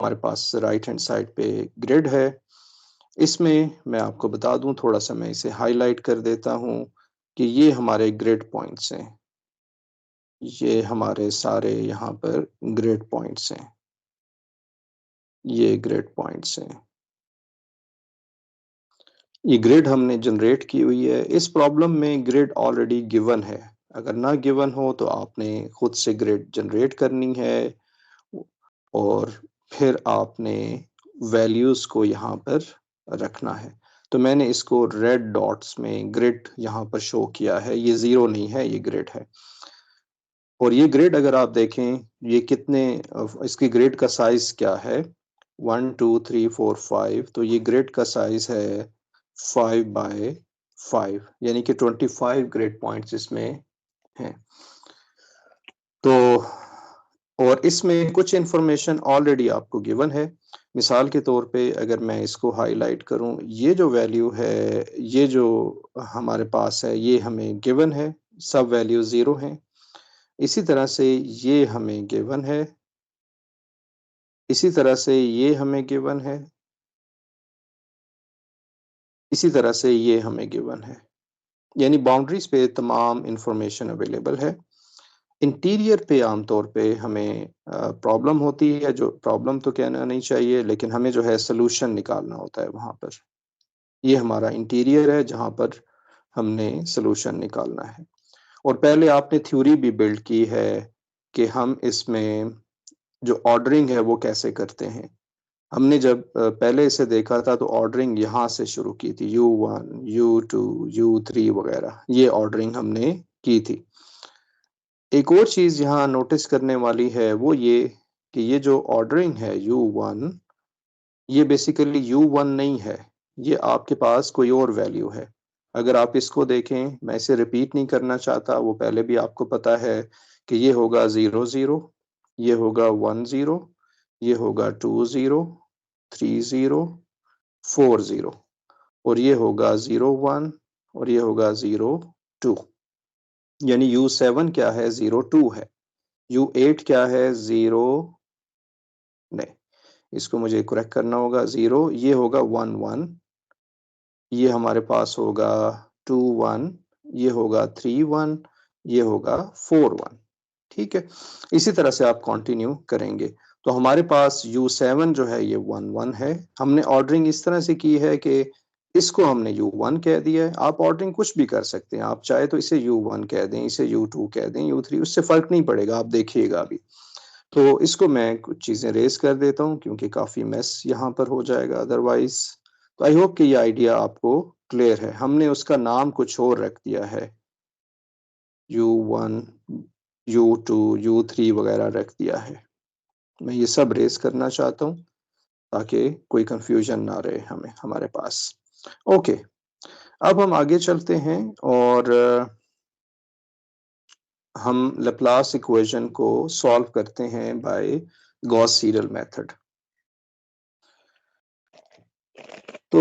हमारे पास right hand side पे grid है। इसमें मैं आपको बता दूं, थोड़ा सा मैं इसे हाईलाइट कर देता हूं कि ये हमारे ग्रिड पॉइंट्स हैं। ये हमारे सारे यहाँ पर ग्रिड पॉइंट्स हैं, ये ग्रिड पॉइंट्स हैं। ये ग्रिड हमने जनरेट की हुई है। इस प्रॉब्लम में ग्रिड ऑलरेडी गिवन है। अगर ना गिवन हो तो आपने खुद से ग्रिड जनरेट करनी है और फिर आपने वैल्यूज को यहाँ पर रखना है। तो मैंने इसको रेड डॉट्स में ग्रिड यहाँ पर शो किया है। ये जीरो नहीं है, ये ग्रिड है। और ये ग्रिड अगर आप देखें, ये कितने इसकी ग्रिड का साइज क्या है, 1 2 3 4 5। तो ये ग्रिड का साइज है 5 by 5, यानी कि 25 ग्रिड पॉइंट्स इसमें हैं। तो और इसमें कुछ इंफॉर्मेशन ऑलरेडी आपको गिवन है। मिसाल के तौर पे अगर मैं इसको हाईलाइट करूं, ये जो वैल्यू है, ये जो हमारे पास है, ये हमें गिवन है, सब वैल्यू जीरो हैं। इसी तरह से ये हमें गिवन है, इसी तरह से ये हमें गिवन है, इसी तरह से ये हमें गिवन है। यानी बाउंड्रीज पे तमाम इंफॉर्मेशन अवेलेबल है। इंटीरियर पे आमतौर पे हमें प्रॉब्लम होती है, जो प्रॉब्लम तो कहना नहीं चाहिए, लेकिन हमें जो है सोल्यूशन निकालना होता है वहां पर। ये हमारा इंटीरियर है जहां पर हमने सोल्यूशन निकालना है। और पहले आपने थ्योरी भी बिल्ड की है कि हम इसमें जो ऑर्डरिंग है वो कैसे करते हैं। हमने जब पहले इसे देखा था तो ऑर्डरिंग यहाँ से शुरू की थी, U1 U2 U3 वगैरह, ये ऑर्डरिंग हमने की थी। एक और चीज यहाँ नोटिस करने वाली है वो ये कि ये जो ऑर्डरिंग है U1, ये बेसिकली U1 नहीं है, ये आपके पास कोई और वैल्यू है। अगर आप इसको देखें, मैं इसे रिपीट नहीं करना चाहता, वो पहले भी आपको पता है कि ये होगा 0 0, ये होगा 1 0, ये होगा 2 0, 3 0, 4 0, और ये होगा 0 1, और ये होगा 0 2। यानी U7 क्या है, 0 2 है। U8 क्या है, 0, नहीं, इसको मुझे करेक्ट करना होगा, 0, ये होगा 1 1, ये हमारे पास होगा 2 1, ये होगा 3 1, ये होगा 4 1। ठीक है, इसी तरह से आप कंटिन्यू करेंगे। तो हमारे पास U7 जो है ये 1 1 है। हमने ऑर्डरिंग इस तरह से की है कि इसको हमने U1 कह दिया है। आप ऑर्डरिंग कुछ भी कर सकते हैं, आप चाहे तो इसे U1 कह दें, इसे U2 कह दें, U3, उससे फर्क नहीं पड़ेगा, आप देखिएगा अभी। तो इसको मैं कुछ चीज़ें रेज कर देता हूँ क्योंकि काफ़ी मेस यहाँ पर हो जाएगा अदरवाइज। तो आई होप कि ये आइडिया आपको क्लियर है। हमने उसका नाम कुछ और रख दिया है, U1 U2 U3 वगैरह रख दिया है। मैं ये सब रेज करना चाहता हूँ ताकि कोई कंफ्यूजन ना रहे हमें हमारे पास। ओके, अब हम आगे चलते हैं और हम लैप्लास इक्वेशन को सॉल्व करते हैं बाय गॉस सीडल मेथड। तो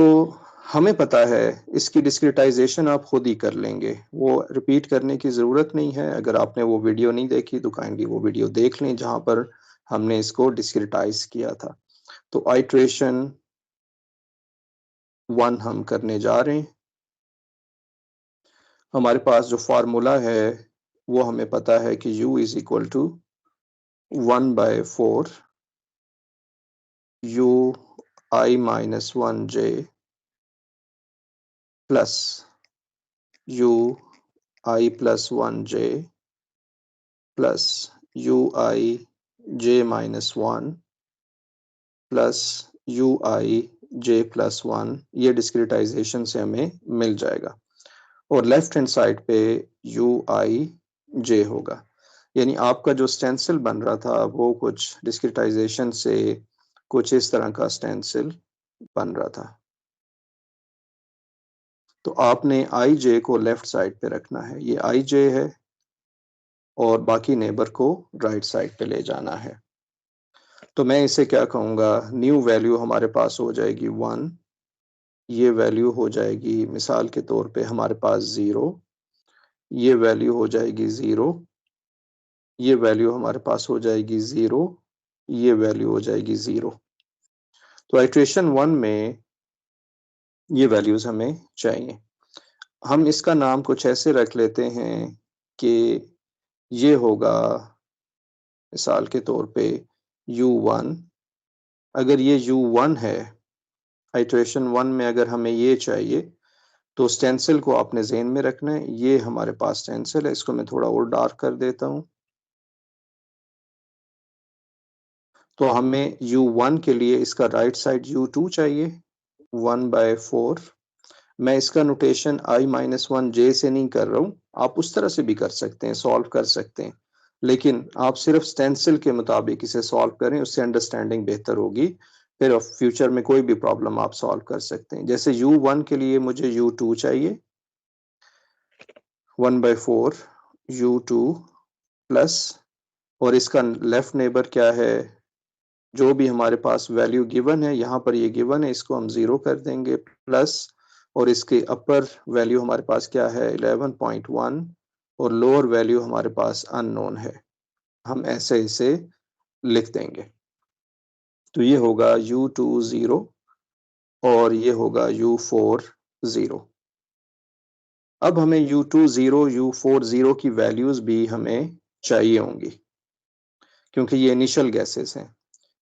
हमें पता है इसकी डिस्क्रिटाइजेशन आप खुद ही कर लेंगे, वो रिपीट करने की ज़रूरत नहीं है। अगर आपने वो वीडियो नहीं देखी तो काइंडली वो वीडियो देख लें जहाँ पर हमने इसको डिस्क्रिटाइज किया था। तो आइट्रेशन 1 हम करने जा रहे हैं। हमारे पास जो फार्मूला है वो हमें पता है कि U is equal to 1/4 UI-1J plus UI+1J plus UI-J-1 plus UI-J+1। ये डिस्क्रिटाइजेशन से हमें मिल जाएगा। और लेफ्ट हैंड साइड पे UI-J होगा। यानी आपका जो स्टेंसिल बन रहा था वो कुछ डिस्क्रिटाइजेशन से कुछ इस तरह का स्टेंसिल बन रहा था। तो आपने I-J को लेफ्ट साइड पे रखना है, ये I-J है, और बाकी नेबर को राइट साइड पे ले जाना है। तो मैं इसे क्या कहूँगा, न्यू वैल्यू हमारे पास हो जाएगी 1, ये वैल्यू हो जाएगी मिसाल के तौर पे हमारे पास 0, ये वैल्यू हो जाएगी 0, ये वैल्यू हमारे पास हो जाएगी 0, ये वैल्यू हो जाएगी 0। तो आइट्रेशन 1 में ये वैल्यूज़ हमें चाहिए। हम इसका नाम कुछ ऐसे रख लेते हैं कि ये होगा मिसाल के तौर पे U1। अगर ये U1 है, आइट्रेशन 1 में अगर हमें ये चाहिए, तो स्टेंसिल को आपने ज़हन में रखना है। ये हमारे पास स्टेंसिल है, इसको मैं थोड़ा और डार्क कर देता हूँ। तो हमें U1 के लिए इसका राइट साइड U2 चाहिए, 1/4। मैं इसका नोटेशन i-1j से नहीं कर रहा हूँ, आप उस तरह से भी कर सकते हैं, सॉल्व कर सकते हैं। लेकिन आप सिर्फ स्टेंसिल के मुताबिक इसे सॉल्व करें, उससे अंडरस्टैंडिंग बेहतर होगी। फिर फ्यूचर में कोई भी प्रॉब्लम आप सॉल्व कर सकते हैं। जैसे U1 के लिए मुझे U2 चाहिए, 1/4 U2 प्लस, और इसका लेफ्ट नेबर क्या है, जो भी हमारे पास वैल्यू गिवन है, यहाँ पर ये गिवन है, इसको हम 0 कर देंगे, प्लस, और इसके अपर वैल्यू हमारे पास क्या है 11.1, और लोअर वैल्यू हमारे पास अननोन है। हम ऐसे इसे लिख देंगे। तो ये होगा U2 0 और ये होगा U4 0। अब हमें U2 0, U4 0 की वैल्यूज भी हमें चाहिए होंगी, क्योंकि ये इनिशियल गैसेस हैं।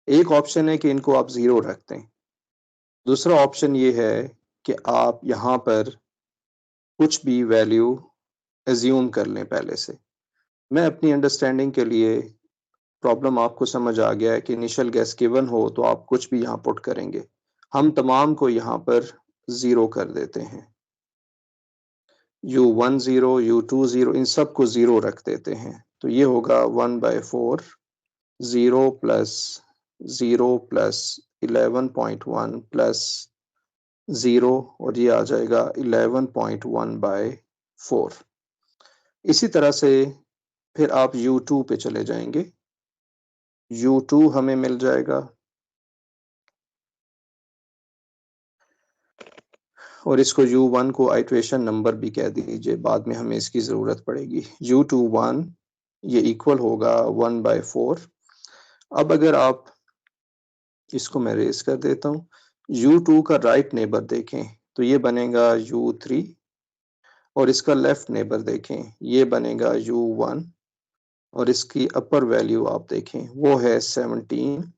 एक ऑप्शन है कि इनको आप 0 रख दें। दूसरा ऑप्शन ये है कि आप यहाँ पर कुछ भी वैल्यू एज्यूम कर लें पहले से। मैं अपनी अंडरस्टैंडिंग के लिए, प्रॉब्लम आपको समझ आ गया है कि इनिशियल गैस गिवन हो तो आप कुछ भी यहाँ पुट करेंगे। हम तमाम को यहाँ पर 0 कर देते हैं। U1 0, U2 0, इन सब को 0 रख देते हैं। तो ये होगा 1/4 0 प्लस 0 प्लस 11.1 प्लस 0, और ये आ जाएगा 11.1/4। इसी तरह से फिर आप U2 पे चले जाएंगे। U2 हमें मिल जाएगा, और इसको U1 को आइट्रेशन नंबर भी कह दीजिए, बाद में हमें इसकी ज़रूरत पड़ेगी। U21 ये इक्वल होगा 1/4। अब अगर आप इसको मैं रेज कर देता हूँ, U2 का राइट नेबर देखें तो ये बनेगा U3, और इसका लेफ्ट नेबर देखें ये बनेगा U1, और इसकी अपर वैल्यू आप देखें वो है 17,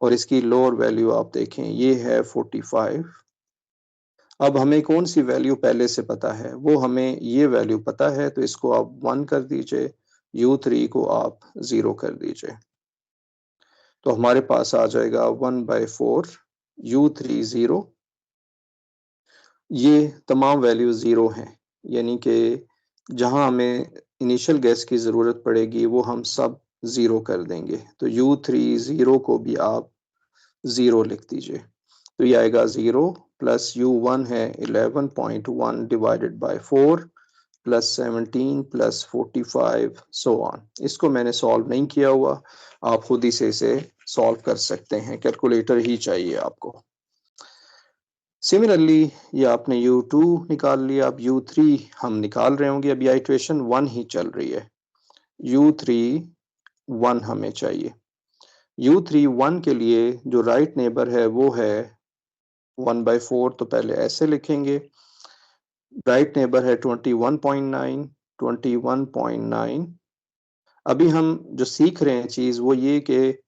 और इसकी लोअर वैल्यू आप देखें ये है 45। अब हमें कौन सी वैल्यू पहले से पता है, वो हमें ये वैल्यू पता है, तो इसको आप 1 कर दीजिए, U3 को आप 0 कर दीजिए। तो हमारे पास आ जाएगा 1/4 U3 0। ये तमाम वैल्यू 0 हैं, यानी कि जहां हमें इनिशियल गैस की ज़रूरत पड़ेगी वो हम सब 0 कर देंगे। तो U3 0 को भी आप 0 लिख दीजिए। तो ये आएगा 0 प्लस U1 है 11.1 divided by 4 plus 17 plus 45 so on. इसको मैंने सॉल्व नहीं किया हुआ, आप खुद ही से इसे सॉल्व कर सकते हैं, कैलकुलेटर ही चाहिए आपको। सिमिलरली ये आपने U2 निकाल लिया, अब U3 हम निकाल रहे होंगे, अभी आइट्रेशन 1 ही चल रही है। U3 1 हमें चाहिए। U3 1 के लिए जो राइट नेबर है वो है 1/4, तो पहले ऐसे लिखेंगे। राइट नेबर है 21.9, 21.9। अभी हम जो सीख रहे हैं चीज़ वो ये कि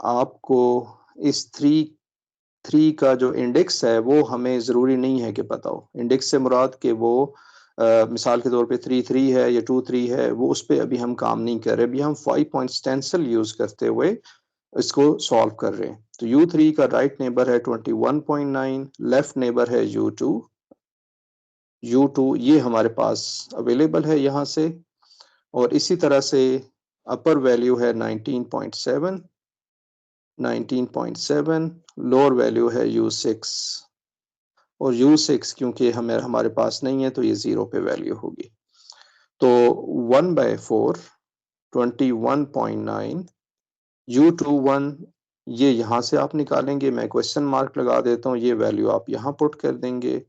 आपको इस 3 का जो इंडेक्स है वो हमें ज़रूरी नहीं है कि पता हो। इंडेक्स से मुराद कि वो मिसाल के तौर पे 3 है या 2 है, वो उस पे अभी हम काम नहीं कर रहे। अभी हम 5 पॉइंट स्टेंसिल यूज़ करते हुए इसको सॉल्व कर रहे हैं। तो U3 का राइट नेबर है 21.9, लेफ्ट नेबर है U2। U2 ये हमारे पास अवेलेबल है यहाँ से, और इसी तरह से अपर वैल्यू है 19.7, 19.7, लोअर वैल्यू है U6, और U6 क्योंकि हमारे पास नहीं है तो ये 0 पे वैल्यू होगी। तो 1/4 21.9 U21 ये यहाँ से आप निकालेंगे, मैं क्वेश्चन मार्क लगा देता हूँ, ये वैल्यू आप यहाँ पुट कर देंगे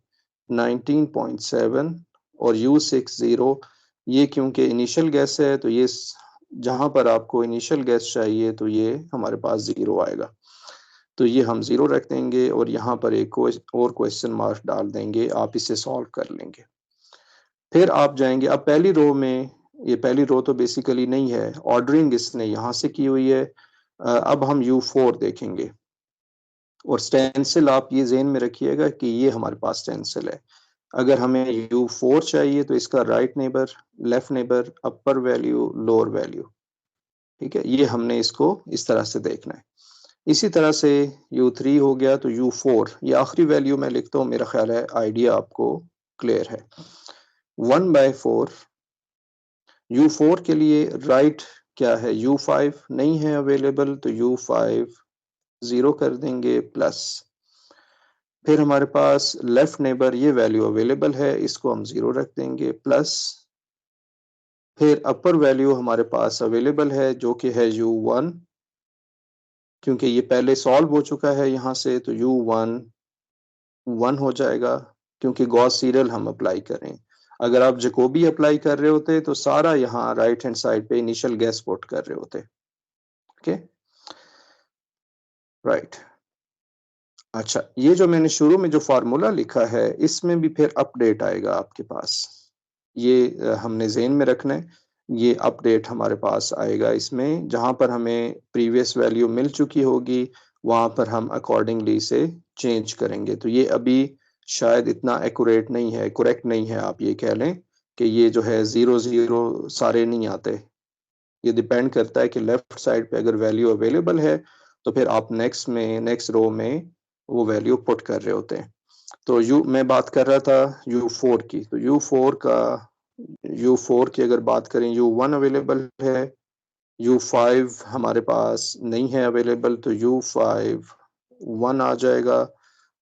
19.7, और U6 0, ये क्योंकि इनिशियल गैस है तो ये जहाँ पर आपको इनिशियल गैस चाहिए तो ये हमारे पास 0 आएगा। तो ये हम 0 रख देंगे और यहाँ पर एक और क्वेश्चन मार्क डाल देंगे, आप इसे सॉल्व कर लेंगे। फिर आप जाएंगे, अब पहली रो में, ये पहली रो तो बेसिकली नहीं है, ऑर्डरिंग इसने यहाँ से की हुई है। अब हम U4 देखेंगे और स्टेंसिल आप ये ज़हन में रखिएगा कि ये हमारे पास स्टेंसिल है। अगर हमें U4 चाहिए तो इसका राइट नेबर, लेफ्ट नेबर, अपर वैल्यू, लोअर वैल्यू, ठीक है, ये हमने इसको इस तरह से देखना है। इसी तरह से U3 हो गया, तो U4 ये आखिरी वैल्यू मैं लिखता हूँ, मेरा ख्याल है आइडिया आपको क्लियर है। 1/4 U4 के लिए राइट क्या है, U5 नहीं है अवेलेबल, तो U5 0 कर देंगे प्लस। फिर हमारे पास लेफ्ट नेबर ये वैल्यू अवेलेबल है, इसको हम 0 रख देंगे प्लस। फिर अपर वैल्यू हमारे पास अवेलेबल है जो कि है U1, क्योंकि ये पहले सॉल्व हो चुका है यहाँ से, तो U1 1 हो जाएगा, क्योंकि गॉस सीरियल हम अप्लाई करें। अगर आप जैकोबी अप्लाई कर रहे होते तो सारा यहाँ राइट हैंड साइड पे इनिशियल गैस पुट कर रहे होते। Okay, right. अच्छा, ये जो मैंने शुरू में जो फार्मूला लिखा है, इसमें भी फिर अपडेट आएगा आपके पास। ये हमने ज़हन में रखना है, ये अपडेट हमारे पास आएगा इसमें, जहाँ पर हमें प्रीवियस वैल्यू मिल चुकी होगी, वहाँ पर हम अकॉर्डिंगली इसे चेंज करेंगे। तो ये अभी शायद इतना एक्यूरेट नहीं है, करेक्ट नहीं है, आप ये कह लें कि ये जो है 0-0 सारे नहीं आते। ये डिपेंड करता है कि लेफ्ट साइड पे अगर वैल्यू अवेलेबल है, तो फिर आप नेक्स्ट रो में वो वैल्यू पुट कर रहे होते हैं। तो मैं बात कर रहा था U4 की, तो U4 की अगर बात करें, U1 अवेलेबल है, U5 हमारे पास नहीं है अवेलेबल, तो U5 1 आ जाएगा।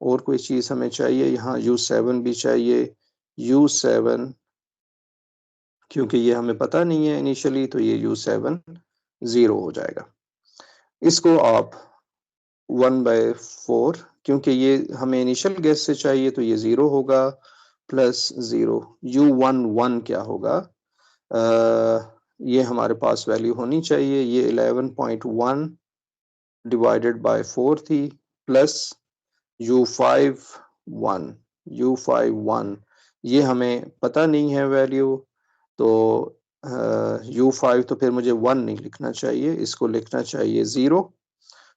और कोई चीज़ हमें चाहिए यहाँ, U7 भी चाहिए। U7 क्योंकि ये हमें पता नहीं है इनिशियली, तो ये U7 0 हो जाएगा। इसको आप 1/4, क्योंकि ये हमें इनिशियल गैस से चाहिए, तो ये 0 होगा प्लस 0। U1 1 क्या होगा, ये हमारे पास वैल्यू होनी चाहिए, ये 11.1 डिवाइडेड बाय 4 थी, प्लस U5 1 ये हमें पता नहीं है वैल्यू, तो U5 तो फिर मुझे 1 नहीं लिखना चाहिए, इसको लिखना चाहिए 0।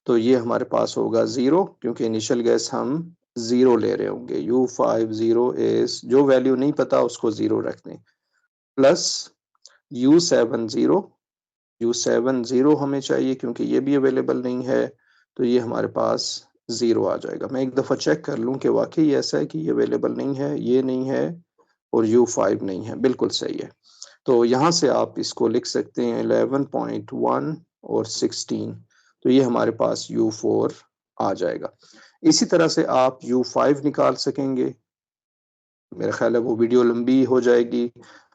तो ये हमारे पास होगा 0, क्योंकि इनिशियल गैस हम 0 ले रहे होंगे। U5 0 इज, जो वैल्यू नहीं पता उसको 0 रख दें, प्लस U7 0 हमें चाहिए, क्योंकि ये भी अवेलेबल नहीं है, तो ये हमारे पास 0 आ जाएगा। मैं एक दफ़ा चेक कर लूँ कि वाकई ऐसा है कि ये अवेलेबल नहीं है, ये नहीं है, और U5 नहीं है, बिल्कुल सही है। तो यहाँ से आप इसको लिख सकते हैं 11.1 और 16, तो ये हमारे पास U4 आ जाएगा। इसी तरह से आप U5 निकाल सकेंगे। मेरा ख्याल है वो वीडियो लंबी हो जाएगी,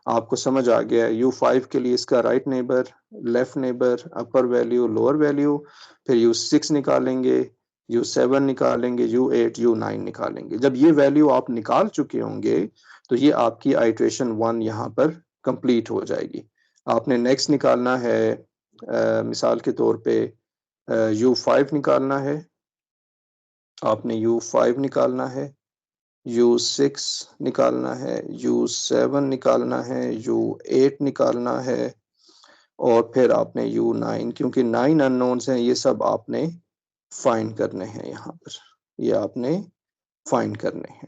आपको समझ आ गया है। U5 के लिए इसका राइट नेबर, लेफ्ट नेबर, अपर वैल्यू, लोअर वैल्यू, फिर U6 निकालेंगे, U7 निकालेंगे, U8, U9 निकालेंगे। जब ये वैल्यू आप निकाल चुके होंगे, तो ये आपकी आइट्रेशन 1 यहाँ पर कंप्लीट हो जाएगी। आपने नेक्स्ट निकालना है, मिसाल के तौर पे U5 निकालना है, आपने U5 निकालना है, U6 निकालना है, U7 निकालना है, U8 निकालना है, और फिर आपने U9, क्योंकि 9 अननोन्स हैं, ये सब आपने फाइंड करने हैं यहाँ पर, ये आपने फाइंड करने हैं।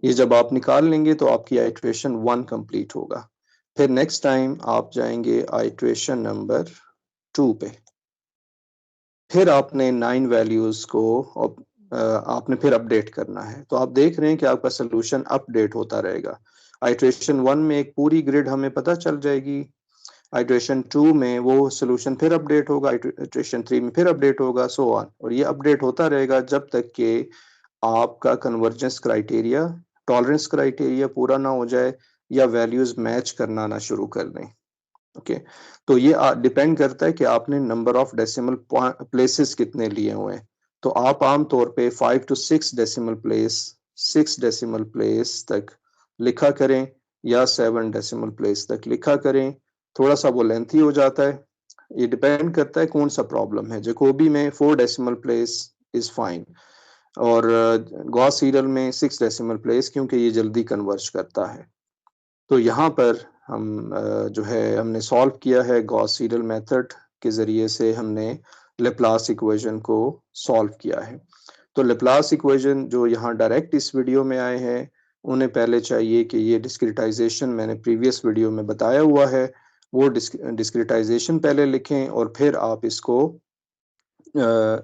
ये जब आप निकाल लेंगे तो आपकी आइट्रेशन 1 कंप्लीट होगा। फिर नेक्स्ट टाइम आप जाएंगे आइट्रेशन नंबर 2 पे, फिर आपने 9 वैल्यूज़ को आपने फिर अपडेट करना है। तो आप देख रहे हैं कि आपका सोल्यूशन अपडेट होता रहेगा। आइट्रेशन 1 में एक पूरी ग्रिड हमें पता चल जाएगी, आइट्रेशन 2 में वो सोल्यूशन फिर अपडेट होगा, आइट्रेशन 3 में फिर अपडेट होगा, सो ऑन, और ये अपडेट होता रहेगा जब तक कि आपका कन्वर्जेंस क्राइटेरिया, टॉलरेंस क्राइटेरिया पूरा ना हो जाए, या वैल्यूज़ मैच करना ना शुरू कर दें। ओके, तो ये डिपेंड करता है कि आपने नंबर ऑफ डेसिमल प्लेसेस कितने लिए हुए हैं। तो आप आम तौर पे 5 to 6 डेसिमल प्लेस तक लिखा करें, या 7 डेसिमल प्लेस तक लिखा करें। थोड़ा सा वो लेंथी हो जाता है, ये डिपेंड करता है कौन सा प्रॉब्लम है। जैकोबी में 4 डेसिमल प्लेस इज़ फाइन। और गॉस सीडल में 6 डेसिमल प्लेस क्योंकि ये जल्दी कन्वर्ज करता है। तो यहाँ पर हम जो है हमने सॉल्व किया है गॉस सीडल मेथड के ज़रिए से हमने लेप्लास इक्वेशन को सॉल्व किया है। तो लेप्लास इक्वेशन जो यहाँ डायरेक्ट इस वीडियो में आए हैं, उन्हें पहले चाहिए कि ये डिस्क्रिटाइजेशन मैंने प्रीवियस वीडियो में बताया हुआ है, वो डिस्क्रिटाइजेशन पहले लिखें और फिर आप इसको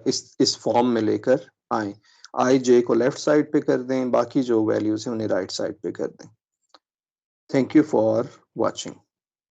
इस फॉर्म में लेकर आएँ। आई जे को लेफ्ट साइड पे कर दें, बाकी जो वैल्यूज़ हैं उन्हें राइट साइड पे कर दें। Thank you for watching.